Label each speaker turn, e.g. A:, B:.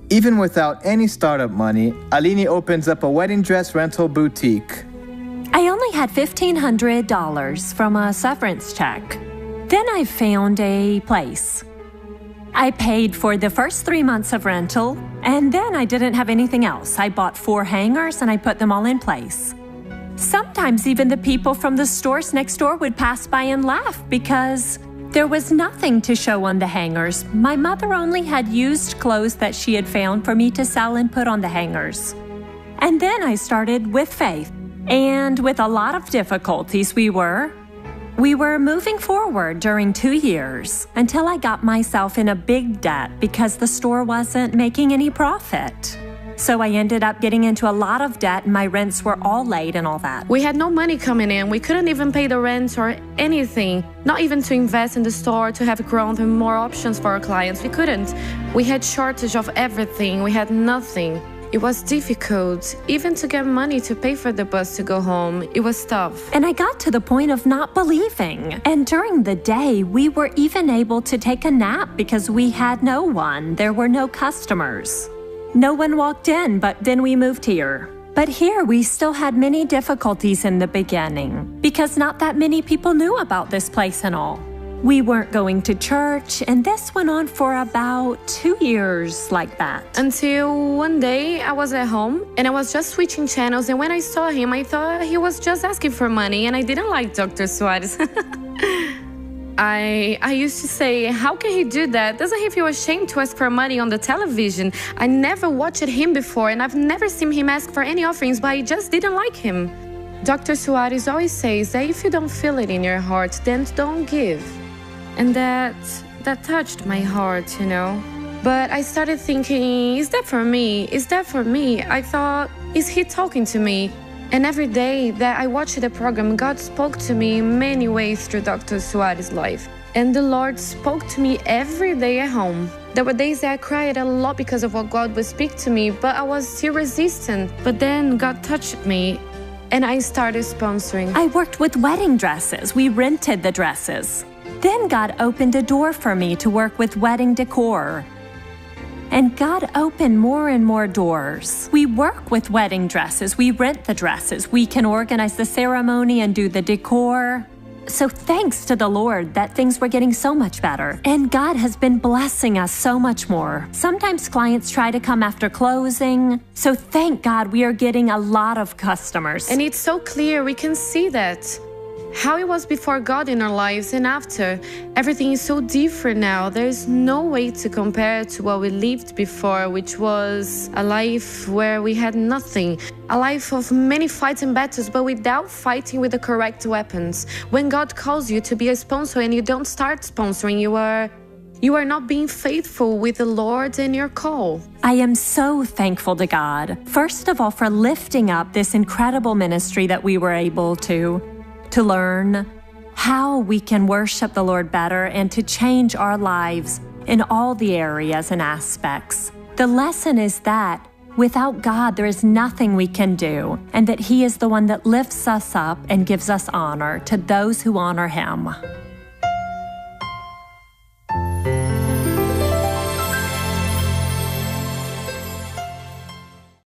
A: Even without any startup money, Aline opens up a wedding dress rental boutique.
B: I only had $1,500 from a severance check. Then I found a place. I paid for the first 3 months of rental, and then I didn't have anything else. I bought 4 hangers and I put them all in place. Sometimes even the people from the stores next door would pass by and laugh because there was nothing to show on the hangers. My mother only had used clothes that she had found for me to sell and put on the hangers. And then I started with faith, and with a lot of difficulties we were moving forward during 2 years until I got myself in a big debt because the store wasn't making any profit. So I ended up getting into a lot of debt and my rents were all late and all that.
C: We had no money coming in. We couldn't even pay the rent or anything. Not even to invest in the store, to have growth and more options for our clients. We couldn't. We had shortage of everything. We had nothing. It was difficult, even to get money to pay for the bus to go home. It was tough.
B: And I got to the point of not believing. And during the day, we were even able to take a nap because we had no one. There were no customers. No one walked in, but then we moved here. But here we still had many difficulties in the beginning because not that many people knew about this place and all. We weren't going to church, and this went on for about 2 years like that.
C: Until one day I was at home and I was just switching channels, and when I saw him, I thought he was just asking for money, and I didn't like Dr. Suarez. I used to say, how can he do that? Doesn't he feel ashamed to ask for money on the television? I never watched him before, and I've never seen him ask for any offerings, but I just didn't like him. Dr. Suarez always says that if you don't feel it in your heart, then don't give. And that touched my heart, you know. But I started thinking, is that for me? Is that for me? I thought, is he talking to me? And every day that I watched the program, God spoke to me in many ways through Dr. Suarez's life. And the Lord spoke to me every day at home. There were days that I cried a lot because of what God would speak to me, but I was still resistant. But then God touched me, and I started sponsoring.
B: I worked with wedding dresses. We rented the dresses. Then God opened a door for me to work with wedding decor. And God opened more and more doors. We work with wedding dresses. We rent the dresses. We can organize the ceremony and do the decor. So thanks to the Lord that things were getting so much better. And God has been blessing us so much more. Sometimes clients try to come after closing. So thank God we are getting a lot of customers.
C: And it's so clear, we can see that. How it was before God in our lives and after. Everything is so different now. There's no way to compare to what we lived before, which was a life where we had nothing. A life of many fights and battles, but without fighting with the correct weapons. When God calls you to be a sponsor and you don't start sponsoring, you are not being faithful with the Lord and your call.
B: I am so thankful to God, first of all, for lifting up this incredible ministry that we were able to learn how we can worship the Lord better and to change our lives in all the areas and aspects. The lesson is that without God, there is nothing we can do, and that He is the one that lifts us up and gives us honor to those who honor Him.